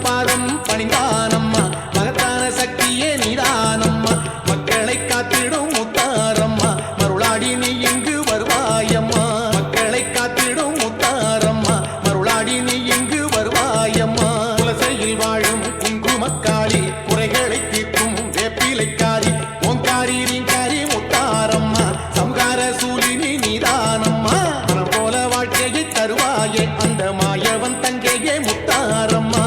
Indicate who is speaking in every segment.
Speaker 1: திருப்பாதம் பணிந்தானம்மா மகத்தான சக்தியே நீதானம்மா மக்களை காத்திடும் முத்தாரம்மா மருளாடி நீ இங்கு வருவாயம்மா மக்களை காத்திடும் முத்தாரம்மா மருளாடி நீ இங்கு வருவாயம்மா குலசையில் வாழும் குங்குமக்காளி குறைகளை தீர்க்கும் வேப்பிலைக்காரி ஓங்காரி ரீங்காரி முத்தாரம்மா சம்ஹார சூலினி நீதானம்மா மனம் போல வாழ்க்கையை தருவாயே அந்த மாயவன் தங்கையே முத்தாரம்மா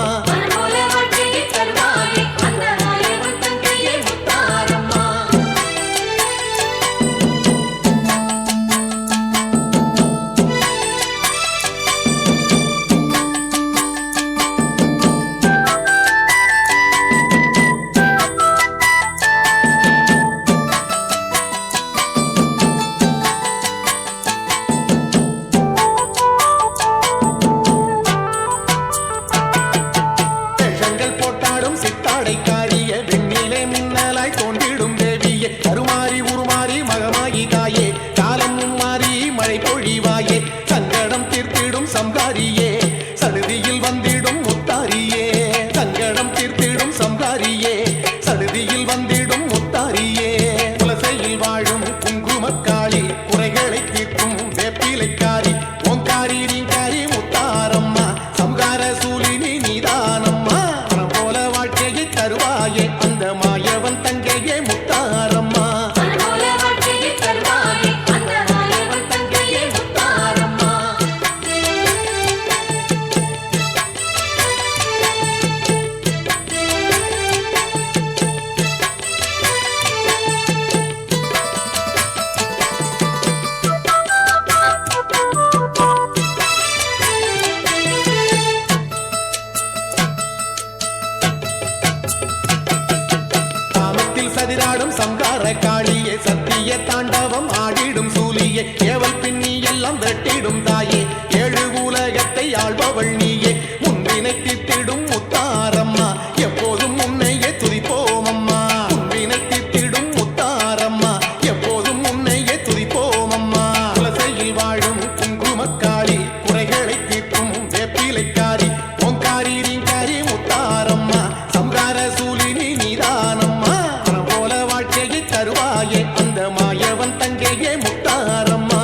Speaker 1: சித்தாடைக்காரிய வெண்ணிலே மின்னலாய் தோன்றிடும் தேவியே கருமாறி உருமாறி மகமாயி தாயே காலம் மாறி மழை பொழிவாயே சங்கடம் தீர்த்திடும் சம்ஹாரியே சடுதியில் வந்திடும் முத்தாரியே சங்கடம் தீர்த்திடும் சம்ஹாரியே சடுதியில் வந்திடும் முத்தாரியே குலசையில் வாழும் குங்குமக்காளி குறைகளை தீர்க்கும் வேப்பிலைக்காரி ஓங்காரி ரீங்காரி முத்தாரம்மா சம்ஹார சூலினி நீதானம்மா தருவாயே அந்த மாயவன் தங்கையே முத்தாரம்மா சதிராடும் சம்ஹார காளியே சத்திய தாண்டவம் ஆடிடும் சூலியே ஏவல் பின்னி எல்லாம் வெட்டிடும் தாயே ஏழு உலகத்தை ஆள்பவள் நீயே முன்பினை தீர்த்திடும் முத்தாரம்மா எப்போதும் உன்னையே துதிப்போம் அம்மா முன்பினை தீர்த்திடும் முத்தாரம்மா எப்போதும் உன்னையே துதிப்போம் அம்மா குலசையில் வாழும் குங்குமக்காளி குறைகளை தீர்க்கும் வேப்பிலைக்காரி ஓங்காரி ரீங்காரி முத்தாரம்மா சம்ஹார சூலினி நீதானம்மா தருவாயே அந்த மாயவன் தங்கையே முத்தாரம்மா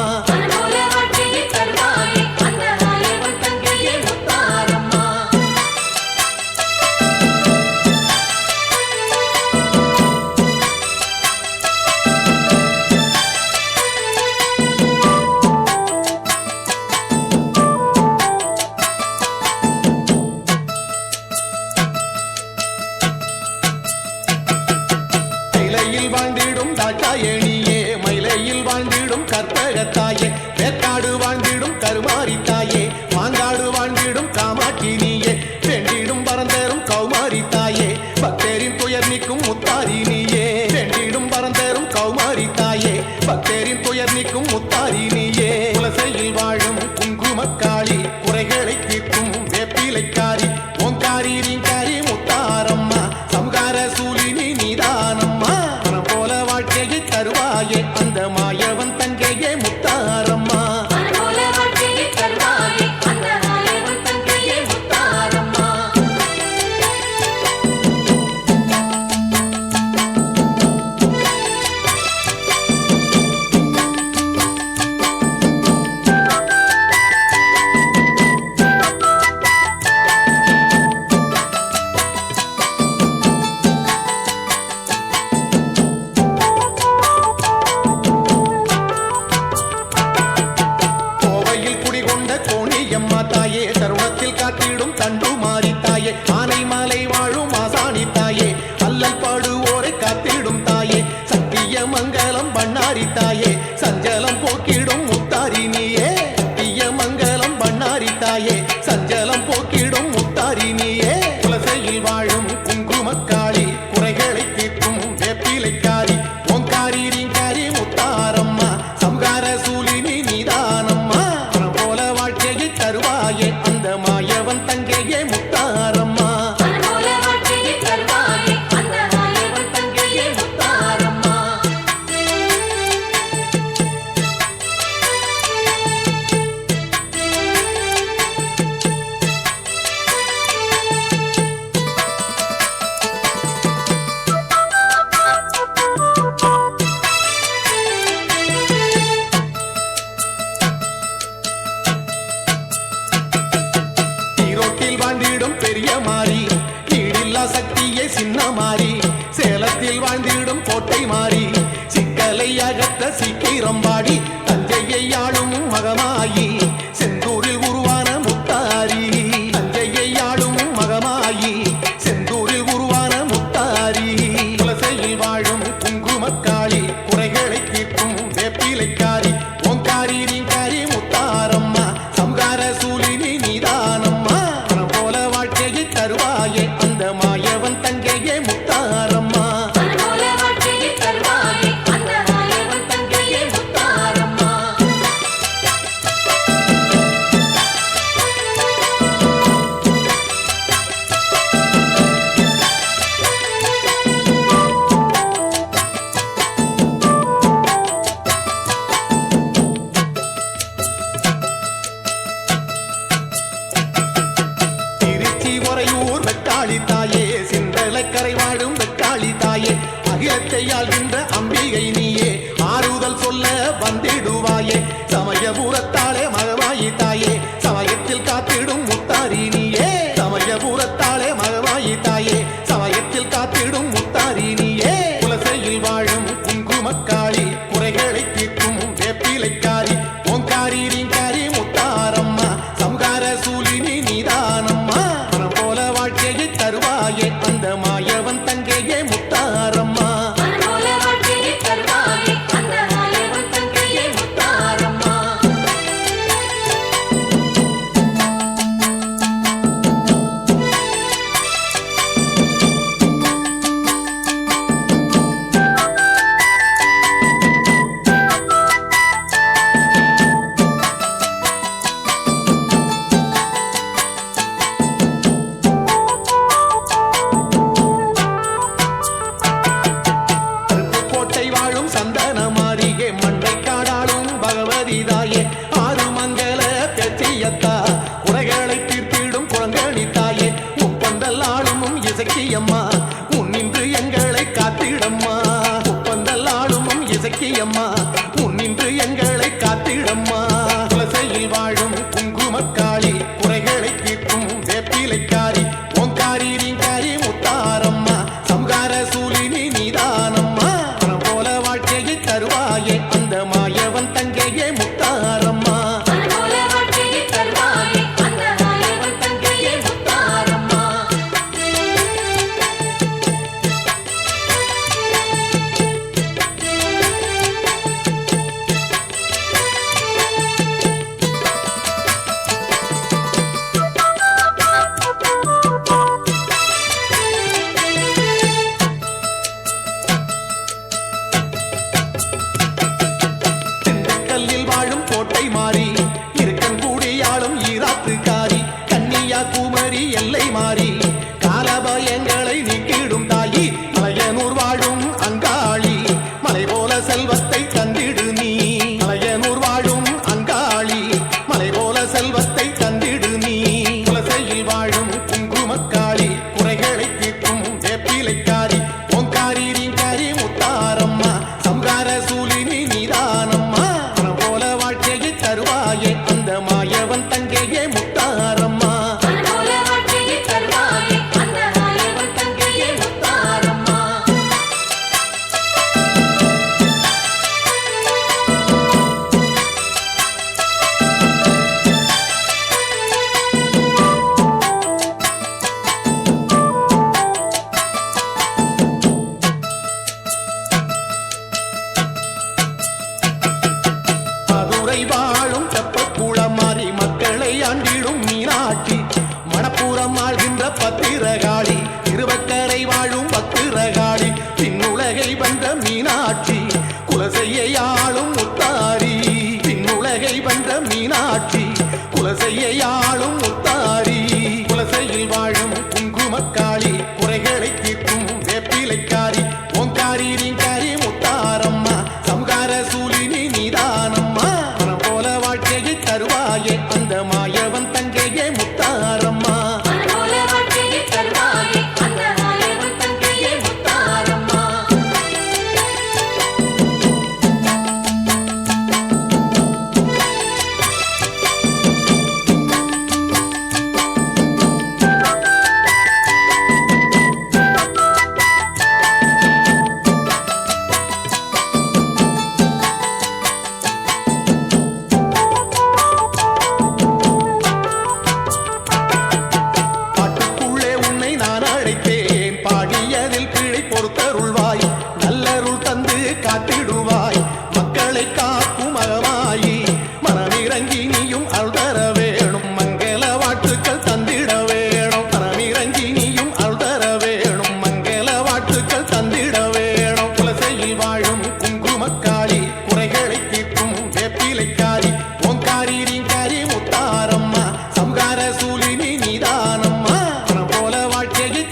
Speaker 1: மயிலையில் வாழ்ந்திடும் தாட்டாயணியே மயிலையில் வாழ்ந்திடும் கற்பகத்தாயே வேற்காடு வாழ்ந்திடும் கருமாரி தாயே மாங்காடு வாழ்ந்திடும் காமாட்சி நீயே வெண்டிடும் பரந்தரும் கௌமாரி தாயே பக்தரின் துயர் நீக்கும் முத்தாரி நீயே வெண்டிடும் பரந்தரும் கௌமாரி தாயே பக்தரின் துயர் நீக்கும் முத்தாரி நீயே குலசையில் வாழும் குங்குமக்காளி குறைகளை தீர்க்கும் வேப்பிலைக்காரி ஓங்காரி ரீங்காரி முத்தாரம்மா சம்ஹார சூலினி நீதானம்மா மனம் போல வாழ்க்கையை தருவாயே அந்த மாயவன் தங்கையே முத்தாரம்மா கோணியம்மா தாயே தருணத்தில் காத்திடும் தண்டு மாறி தாயே ஆனை மாலை வாழும் ஆசானி தாயே அல்லல் பாடுவோரை காத்திடும் தாயே சத்திய மங்கலம் பண்ணாரி தாயே சஞ்சலம் போக்கிடும் முத்தாரி நீயே சத்திய மங்கலம் பண்ணாரி தாயே சஞ்சலம் போக்கிடும் முத்தாரி நீயே குலசையில் வாழும் குங்குமக்காளி குறைகளை தீர்க்கும் வேப்பிலைக்காரி ஓங்காரி ரீங்காரி முத்தாரம்மா சம்ஹார சூலினி நீதானம்மா தருவாயே அந்த மாயவன் தங்கையே முத்தாரம்மா பராசக்தியே சின்ன மாறி சேலத்தில் வாழ்ந்திடும் கோட்டை மாறி சிக்கலை அகற்ற சீக்கிரம் பாடி தஞ்சையை ஆளும் மகமாயி செந்தூரில் உருவான முத்தாரி தஞ்சையை ஆளும் மகமாயி செந்தூரில் உருவான முத்தாரி குலசையில் வாழும் குங்குமக்காளி குறைகளை தீர்க்கும் வேப்பிலைக்காரி ஓங்காரி நீங்காரி முத்தாரம்மா சம்கார சூலினி நீதானம்மா மனம் போல வாழ்க்கையை தருவாயே அந்த மாயவன் தங்கையே முத்தாரம்மா உறையூர் வெக்காளி தாயே சிந்தலக்கரை வாழும் வெக்காளி தாயே அகிலத்தை ஆள்கின்ற அம்பிகை நீயே ஆறுதல் சொல்ல வந்திடுவாயே சமயபுரத்தாளே மகமாயி தாயே சமயத்தில் காத்திடும் முத்தாரி நீயே சமயபுரத்தாளே மகமாயி தாயே சமயத்தில் காத்திடும் முத்தாரி நீயே குலசையில் வாழும் குங்குமக்காளி குறைகளை தீர்க்கும் வேப்பிலைக்காரி ஓங்காரி நீங்காரி முத்தாரம்மா சம்கார சூலினி நீதானம்மா தருவாயே அந்த மாயவன் தங்கையே முத்தாரம்மா வாழும் சந்தன மாறியே மண்டை காடாளும் பகவதி தாயே ஆறுமங்கல பேச்சியத்தா குறைகளை தீர்த்திடும் குழங்கணி தாயே முப்பந்தல் ஆளும் இசக்கியம்மா உன்னின்று எங்களை காத்திடம்மா முப்பந்தல் ஆளும் இசக்கியம்மா உன்னின்று எங்களை காத்திடம்மா குலசையில் வாழும் குங்குமக்காளி குறைகளை தீர்க்கும் வேப்பிலைக்காரி ஓங்காரி நீங்காரி முத்தாரம்மா சம்கார சூலினி நீதானம்மா தருவாயே அந்த மாயவன் தங்கையே முத்தாரம்மா வாழும் கோட்டை மாறி இருக்கன்கூடியாளும் ஈராத்துக்காரி கன்னியாகுமரி எல்லை மாறி காலபயங்களை நீக்கிடும் தாயி மலையனூர் வாழும் அங்காளி மலை போல செல்வத்தை தந்திடு நீ மலையனூர் வாழும் அங்காளி மலை போல செல்வத்தை தந்திடு நீ குலசையில் வாழும் குங்குமக்காளி குறைகளை தீர்க்கும் வேப்பிலைக்காரி ஓங்காரி நீங்காரி முத்தாரம்மா சம்கார சூலினி நீதானம்மா தருவாயே அந்த மாயவன் தங்கையே முத்தாரம்மா
Speaker 2: தருவாயே அந்த மாயவன் தங்கையே முத்தாரம்மா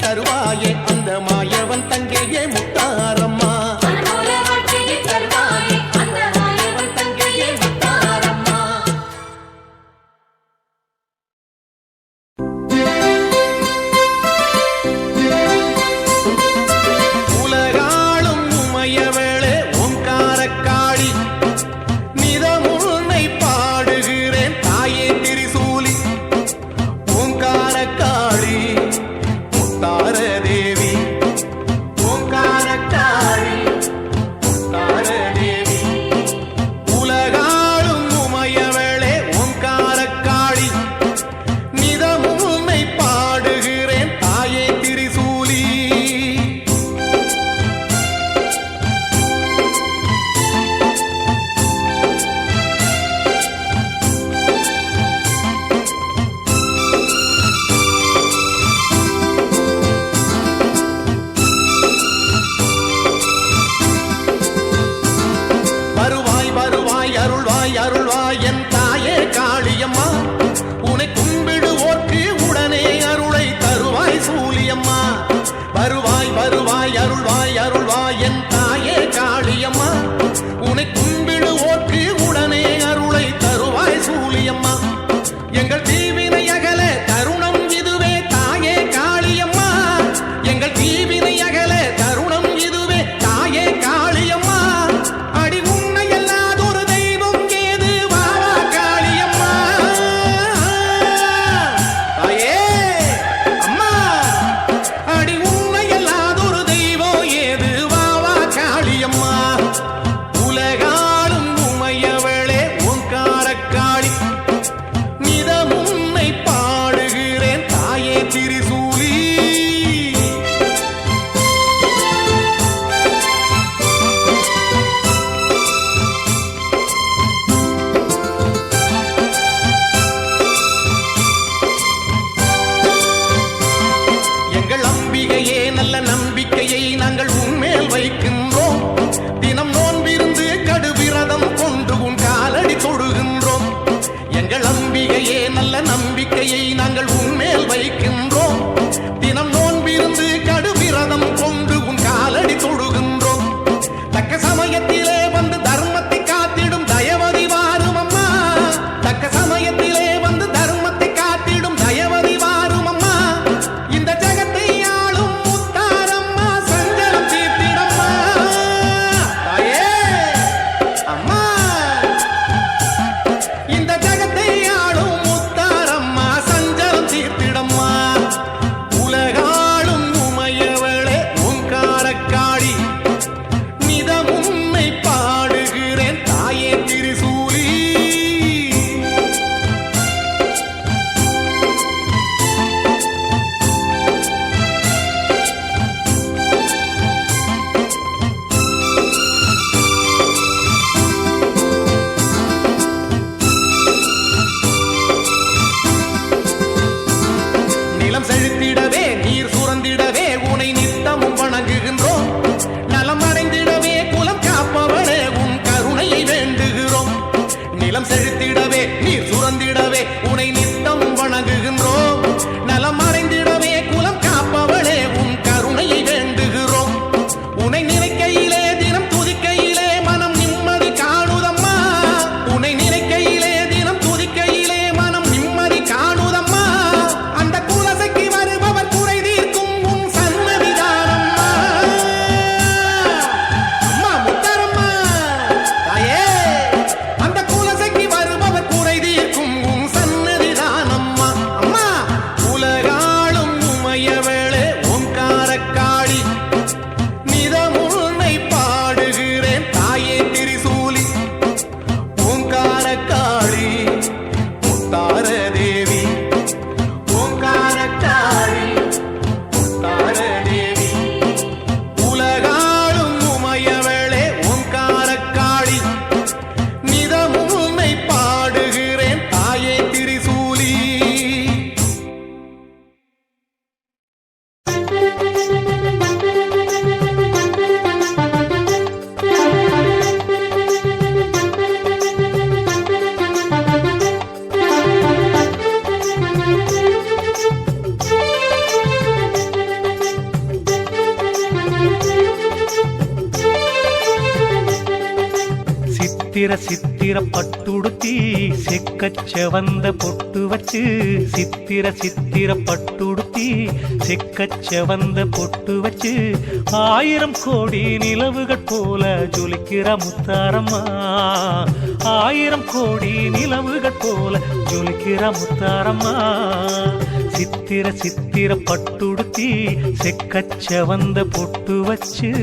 Speaker 1: தருவாயே அந்த மாயவன் தங்கையே முத்தாரம்மா.
Speaker 2: இந்த ஜகத்தை ஆளும் முத்தாரம்மா சஞ்சலம் தீர்த்திடம்மா. சித்திர பட்டுடுத்தி செக்கச்செவந்த பொட்டு வச்சு சித்திர பட்டுடுத்தி செக்கச்செவந்த பொட்டு வச்சு 1000 கோடி நிலவுகள் போல ஜொலிக்கிற முத்தாரம்மா 1000 கோடி நிலவுகள் போல ஜொலிக்கிற முத்தாரம்மா சித்திர பட்டுடுத்தி செக்கச்செவந்த பொட்டு வச்சு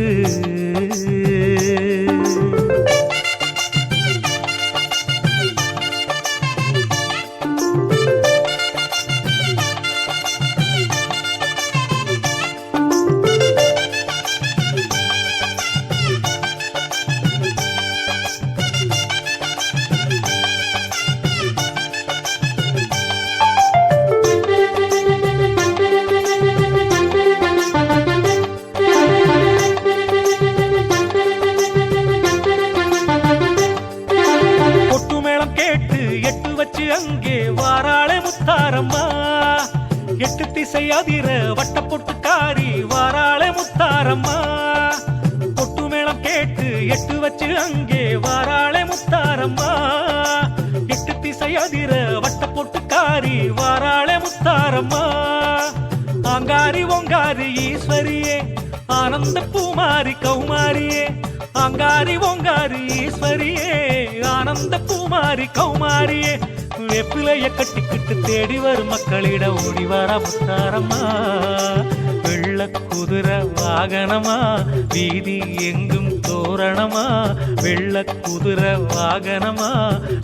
Speaker 2: அங்கே வாராளே முத்தாரம்மா 8 திசை அதிர வட்ட பொட்டுக்காரி வாராளே முத்தாரம்மா பொட்டு மேளம் கேட்டு 8 வச்சு அங்கே வாராளே முத்தாரம்மா 8 திசை அதிர வட்ட பொட்டுக்காரி வாராளே முத்தாரம்மா ஆங்காரி ஓங்காரி ஈஸ்வரியே ஆனந்த பூமாரி கௌமாரியே ஆங்காரி ஓங்காரி ஈஸ்வரியே ஆனந்த பூமாரி கௌமாரியே வெப்பிலைய கட்டிக்கிட்டு தேடி வரும் மக்களிட ஓடி வர முத்தாரம்மா வெள்ள குதிரை வாகனமா வீதி எங்கும் தோரணமா வெள்ள குதிரை வாகனமா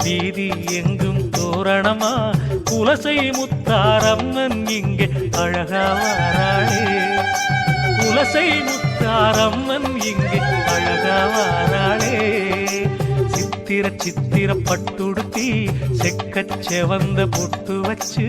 Speaker 2: வீதி எங்கும் தோரணமா குலசை முத்தாரம்மன் இங்கே அழகா வாராளே குலசை முத்தாரம்மன் இங்கே அழகா வாராளே சித்திர பட்டுடுத்தி செக்கச்செவந்த பொட்டு வச்சு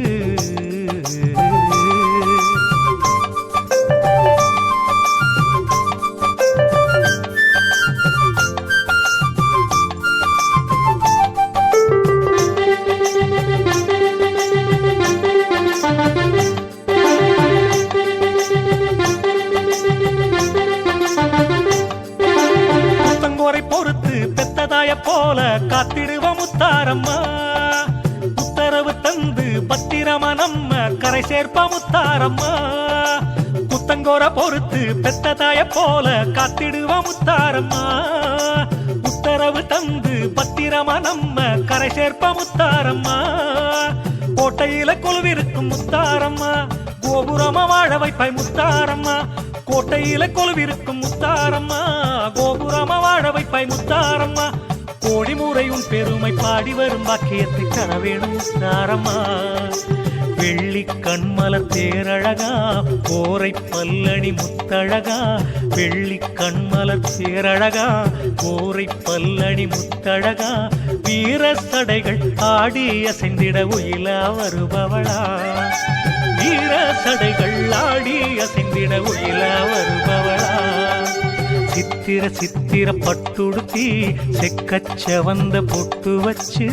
Speaker 2: பொறுத்து பெத்ததாய போல காத்திடுவ முத்தாரம்மா உத்தரவு தந்து பத்திரமா நம்ம கரை சேர்ப்ப முத்தாரம்மா குத்தங்கோர பொறுத்து பெத்ததாய போல காத்திடுவ முத்தாரம்மா உத்தரவு தந்து பத்திரமா நம்ம கரை சேர்ப்ப முத்தாரம்மா கோட்டையில கொலுவிருக்கும் முத்தாரம்மா கோபுரமா வாழ வைப்பாய் முத்தாரம்மா கோட்டையில கொலுவிருக்கும் முத்தாரம்மா கோபுரமா வாழ வைப்பாய் முத்தாரம்மா கோடி முறை உன் பெருமை பாடி வரும் பாக்கியத்தை தர வேணும் முத்தாரம்மா வெள்ளி கண்மலர் தேரழகா கோரை பல்லணி முத்தழகா வெள்ளி கண்மலர் தேரழகா கோரை பல்லணி முத்தழகா வீர சடைகள் ஆடி அசைந்திட உயிலா வருபவளா வீர சடைகள் ஆடி அசைந்திட உயிலா வருபவளா சித்திர பட்டுடுத்தி செக்கச்செவந்த பொட்டு வச்சு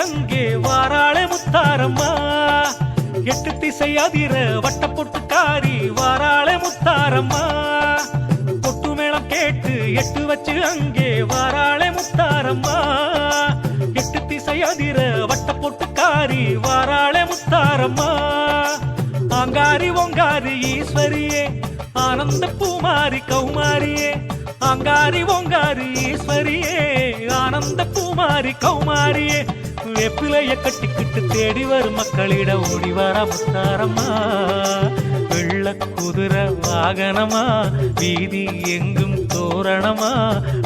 Speaker 2: அங்கே வாராளே முத்தாரம்மா 8 திசை அதிர வட்ட பொட்டுக்காரி வாராளே முத்தாரம்மா பொட்டு மேளம் கேட்டு 8 வச்சு அங்கே வாராளே முத்தாரம்மா 8 திசை அதிர வட்ட பொட்டுக்காரி வாராளே முத்தாரம்மா ஆங்காரி ஓங்காரி ஈஸ்வரியே ஆனந்த பூமாரி கௌமாரியே ஆங்காரி ஓங்காரி ஈஸ்வரியே ஆனந்த பூமாரி கௌமாரியே வெப்பிலைய கட்டிக்கிட்டு தேடி வரும் மக்களிட ஓடி வர முத்தாரம்மா வெள்ள குதிரை வாகனமா வீதி எங்கும் தோரணமா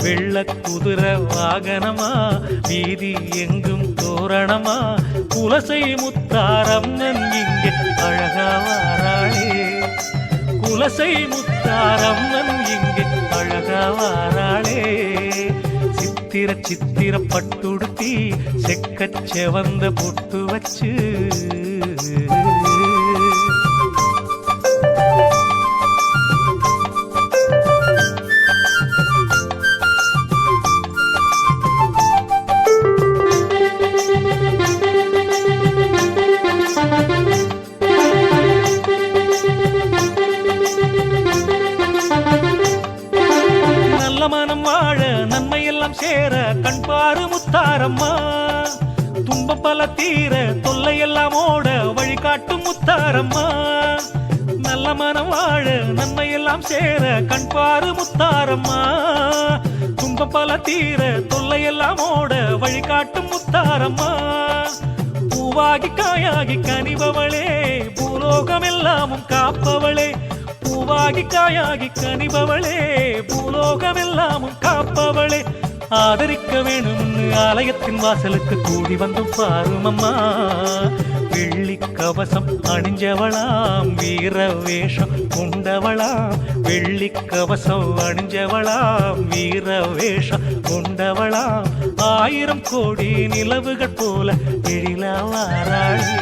Speaker 2: வெள்ள குதிரை வாகனமா வீதி எங்கும் தோரணமா குலசை முத்தாரம்மன் இங்கே அழகா வாராளே குலசை முத்தாரம்மன் இங்கே அழகா வாராளே சித்திர சித்திர பட்டுடுத்தி செக்கச் செவந்த பொட்டு வச்சு நல்ல மனம் வாழ நன்மையெல்லாம் சேர கண்பாரு முத்தாரம்மா துன்பம் பல தீர தொல்லையெல்லாம் ஓட வழிகாட்டும் முத்தாரம்மா நல்ல மனம் வாழ நன்மையெல்லாம் சேர கண்பாரு முத்தாரம்மா துன்பம் பல தீர தொல்லையெல்லாம் ஓட வழிகாட்டும் முத்தாரம்மா பூவாகி காயாகி கனிபவளே பூலோகம் எல்லாமும் காப்பவளே பூவாகி காயாகி கனிபவளே பூலோகம் எல்லாமும் காப்பவளே ஆதரிக்க வேணும்னு ஆலயத்தின் வாசலுக்கு கூடி வந்தும் பாருமம்மா வெள்ளி கவசம் அணிஞ்சவளாம் வீர வேஷம் கொண்டவளாம் வெள்ளி கவசம் அணிஞ்சவளாம் வீர வேஷம் கொண்டவளாம் 1000 கோடி நிலவுகள் போல எழிலா வாராளே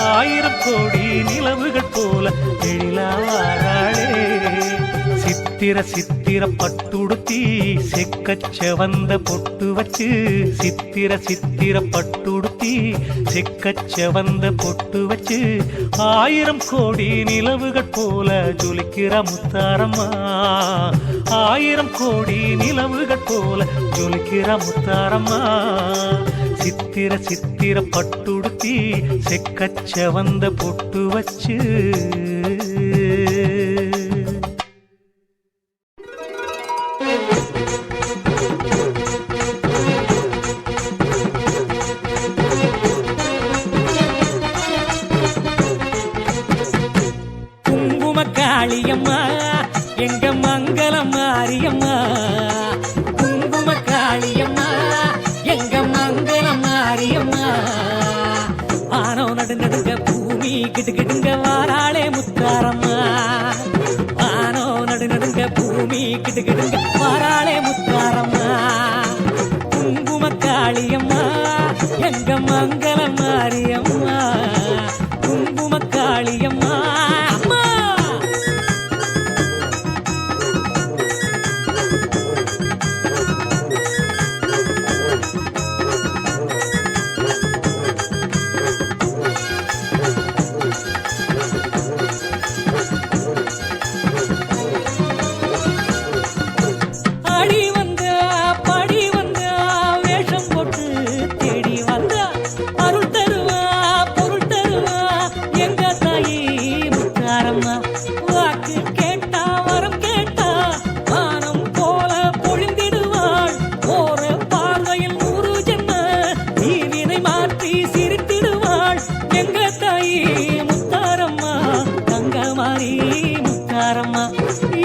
Speaker 2: 1000 கோடி நிலவுகள் போல எழிலா வாராளே சித்திர சித்திர பட்டுடுத்தி செக்கச் செவந்த பொட்டு வச்சு சித்திர சித்திர பட்டுடுத்தி செக்கச் செவந்த பொட்டு வச்சு 1000 கோடி நிலவுகள் போல ஜொலிக்கிற முத்தாரம்மா 1000 கோடி நிலவுகள் போல ஜொலிக்கிற முத்தாரம்மா சித்திர சித்திர பட்டுடுத்தி செக்கச் செவந்த பொட்டு வச்சு
Speaker 3: காளியம்மா எங்க மங்களம் மாரியம்மா குங்கும காளியம்மா எங்க மங்களம் மாரியம்மா ஆனோ நடுநடுங்க பூமி கிட்டுக்கிட்டுங்க வாராளே முத்தாரம்மா ஆனோ நடுநடுங்க பூமி கிட்டுக்கிட்டுங்க வாராளே முத்தாரம்மா குங்கும காளியம்மா எங்க மங்களம் மாரியம்மா குங்கும காளியம்மா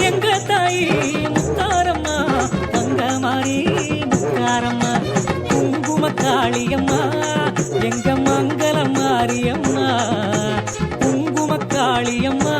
Speaker 3: எங்க தாயி முத்தாரம்மா தங்கமாரி முத்தாரம்மா குங்கும காளியம்மா எங்க மங்கள மாரியம்மா குங்கும காளியம்மா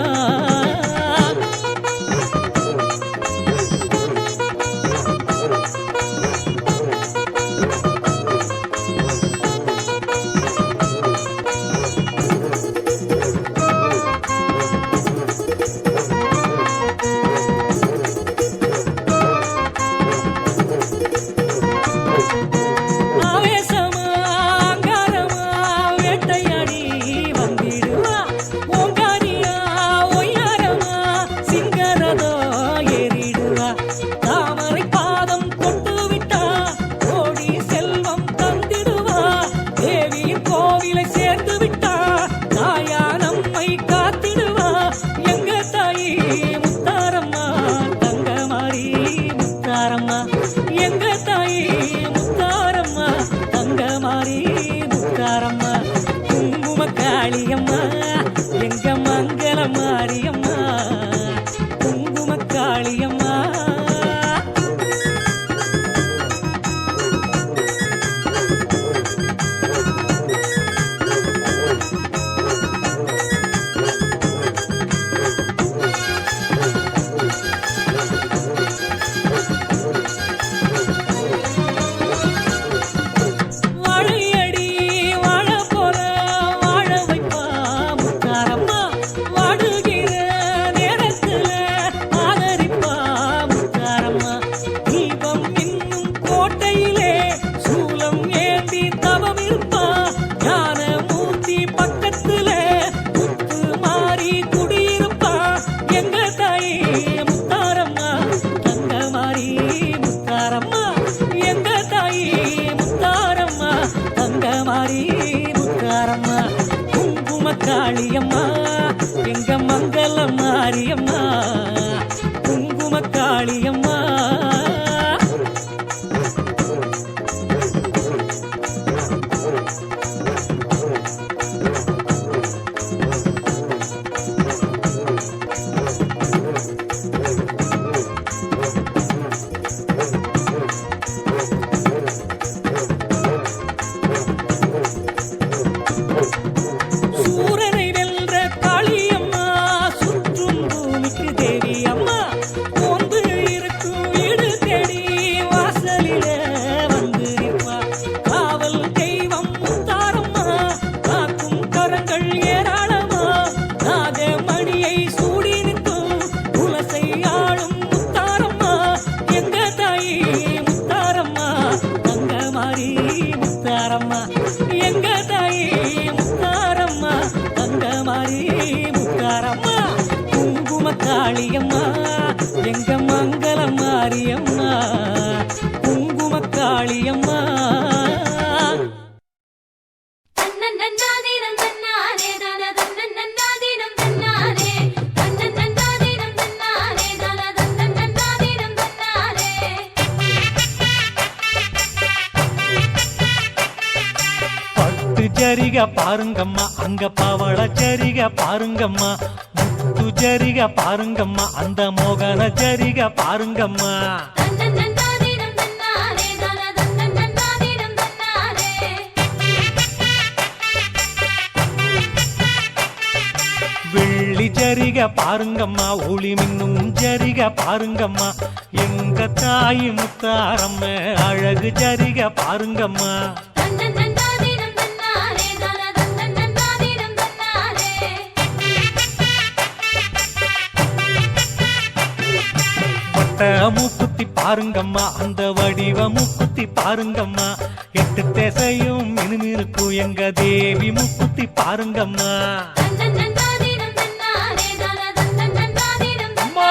Speaker 3: எங்க தாயி முத்தாரம்மா தங்கமாரி முத்தாரம்மா குங்கும காளியம்மா எங்க மங்கள மாரியம்மா குங்கும காளியம்மா காளியம்மா எங்க மங்கள மாரியம்மா குங்கும காளியம்மா சூரனை வென்ற காளியம்மா சுற்றும் பூமிக்கு தேவி அம்மா ஒன்று இருக்கும் வீடு தேடி வாசலில வந்து நிற்பா காவல் தெய்வம் முத்தாரம்மா காக்கும் கரங்கள் ஏராளமா நாகமணியை சூடி நிற்கும் குலசை ஆளும் முத்தாரம்மா எங்க தாயி முத்தாரம்மா தங்கமாரி முத்தாரம்மா எங்க தாயி முத்தாரம்மா தங்கமாரி முத்தாரம்மா குங்கும காளியம்மா எங்க மங்கள மாரியம்மா குங்கும காளியம்மா
Speaker 4: தன்னன்னன்னாதீனம் தன்னானே தான தன்னன்னன்னாதீனம் தன்னானே தன்னன்னன்னாதீனம் தன்னானே தான தன்னன்னன்னாதீனம் தன்னானே
Speaker 2: பட்டு ஜரிக பாருங்கம்மா அங்க பவள ஜரிக பாருங்கம்மா முத்து ஜரிக பாருங்கம்மா அந்த மோகன ஜரிக பாருங்கம்மா
Speaker 4: தன்னன்னன்னாதீனம் தன்னானே தான தன்னன்னன்னாதீனம் தன்னானே
Speaker 2: வெள்ளி ஜரிக பாருங்கம்மா ஒளி மின்னும் ஜரிக பாருங்கம்மா எங்க தாய் முத்தாரம்ம அழகு ஜரிக பாருங்கம்மா
Speaker 4: தன்னன்னன்னாதீனம் தன்னானே தான தன்னன்னன்னாதீனம் தன்னானே
Speaker 2: வட்ட மூக்குத்தி பாருங்கம்மா அந்த வடிவ மூக்குத்தி பாருங்கம்மா எட்டு திசையும் மினுமினுக்கும் எங்க தேவி மூக்குத்தி பாருங்கம்மா
Speaker 4: தன்னன்னன்னாதீனம் தன்னானே தான தன்னன்னன்னாதீனம்
Speaker 2: அம்மா!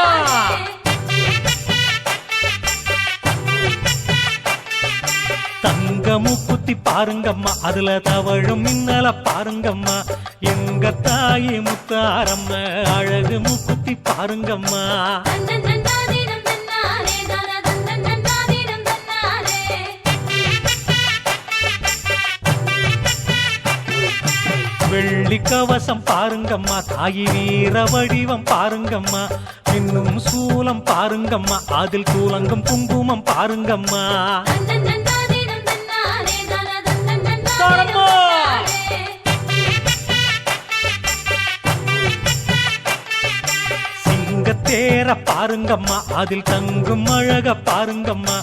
Speaker 2: தங்க மூக்குத்தி பாருங்கம்மா அதுல தவழும் மின்னல பாருங்கம்மா எங்க தாயி முத்தாரம்ம அழகு மூக்குத்தி பாருங்கம்மா
Speaker 4: தன்னன்னன்னாதீனம் தன்னானே தான தன்னன்னன்னாதீனம் தன்னானே
Speaker 2: வெள்ளி கவசம் பாருங்கம்மா தாயி வீர வடிவம் பாருங்கம்மா இன்னும் சூலம் பாருங்கம்மா அதில் கூலங்கும் குங்குமம் பாருங்கம்மா
Speaker 4: தன்னன்னன்னாதீனம் தன்னானே தான தன்னன்னன்னாதீனம்
Speaker 2: தாரம்மா!
Speaker 4: தன்னானே
Speaker 2: சிங்கத்தேர பாருங்கம்மா அதில் தங்கும் அழக பாருங்கம்மா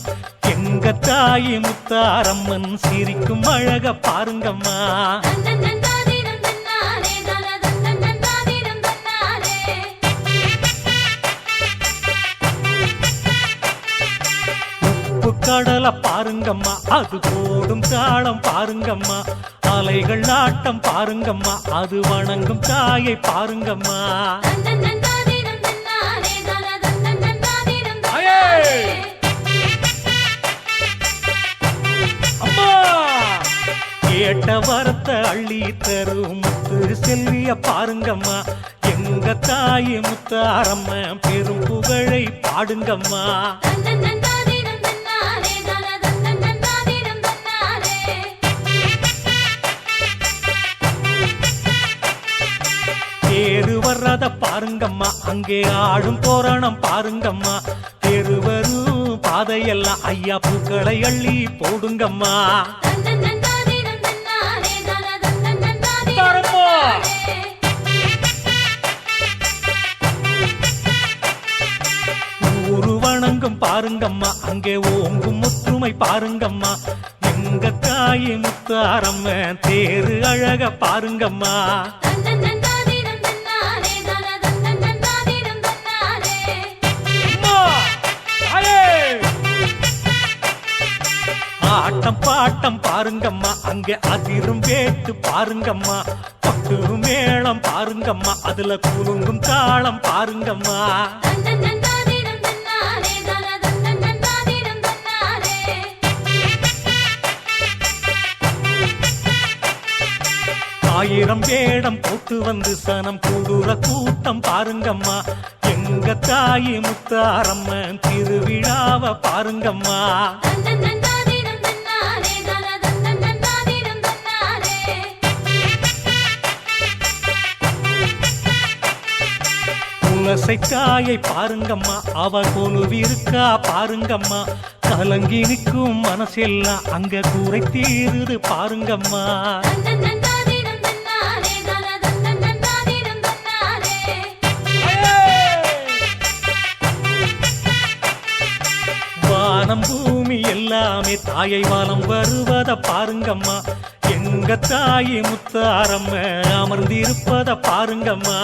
Speaker 2: எங்க தாயி முத்தாரம்மன் சிரிக்கும் அழக பாருங்கம்மா
Speaker 4: தன்னன்னன்னாதீனம் தன்னானே தான தன்னன்னன்னாதீனம் தன்னானே
Speaker 2: உப்பு கடலை பாருங்கம்மா அது போடும் தாளம் பாருங்கம்மா அலைகள் ஆட்டம் பாருங்கம்மா அது வணங்கும் தாயை பாருங்கம்மா
Speaker 4: தன்னன்னன்னாதீனம் தன்னானே தான தன்னன்னன்னாதீனம்
Speaker 2: தாயே!
Speaker 4: தன்னானே
Speaker 2: அம்மா கேட்ட வரத்தை அள்ளி தரும் முத்து செல்விய பாருங்கம்மா எங்க தாய் முத்தாரம்ம பெரும் புகழை பாடுங்கம்மா
Speaker 4: தன்னன்னன்னாதீனம் தன்னானே தான தன்னன்னன்னாதீனம் தன்னானே
Speaker 2: தேரு வர்றத பாருங்கம்மா அங்கே ஆடும் தோரணம் பாருங்கம்மா தெருவரும் பாதையெல்லாம் ஐயா பூக்களை அள்ளி போடுங்கம்மா
Speaker 4: தன்னன்னன்னாதீனம் தன்னானே தான தன்னன்னன்னாதீனம்
Speaker 2: தாரம்மா!
Speaker 4: தன்னானே
Speaker 2: ஊரு வணங்கும் பாருங்கம்மா அங்கே ஓங்கும் முற்றுமை பாருங்கம்மா எங்க தாய் முத்தாரம்ம தேரு அழக பாருங்கம்மா
Speaker 4: தன்னன்னன்னாதீனம் தன்னானே தான தன்னன்னன்னாதீனம் தன்னானே
Speaker 2: அம்மா! தாயே! ஆட்டம் பாட்டம் பாருங்கம்மா அங்கே அதிரும் வேட்டு பாருங்கம்மா பட்டு மேளம் பாருங்கம்மா அதுல குலுங்கும் தாளம் பாருங்கம்மா
Speaker 4: தன்னன்னன்னாதீனம் தன்னானே தான தன்னன்னன்னாதீனம் தன்னானே
Speaker 2: ஆயிரம் வேடம் போட்டு வந்து சனம் கூடுற கூட்டம் பாருங்கம்மா எங்க தாயி முத்தாரம்மன் திருவிழாவை பாருங்கம்மா
Speaker 4: தன்னன்னன்னாதீனம் தன்னாரே தான தன்னன்னன்னாதீனம் தன்னாரே
Speaker 2: துளசை தாயை பாருங்கம்மா அவ கொலுவிருக்கா பாருங்கம்மா கலங்கி நிற்கும் மனசெல்லாம் அங்க கூரை தீருது பாருங்கம்மா
Speaker 4: தன்னன்னன்னாதீனம் தன்னாரே தான தன்னன்னன்னாதீனம் தன்னாரே
Speaker 2: வானம் பூமி எல்லாமே தாயை வானம் வருவத பாருங்கம்மா எங்க தாயை முத்தாரம்ம அமர்ந்திருப்பத பாருங்கம்மா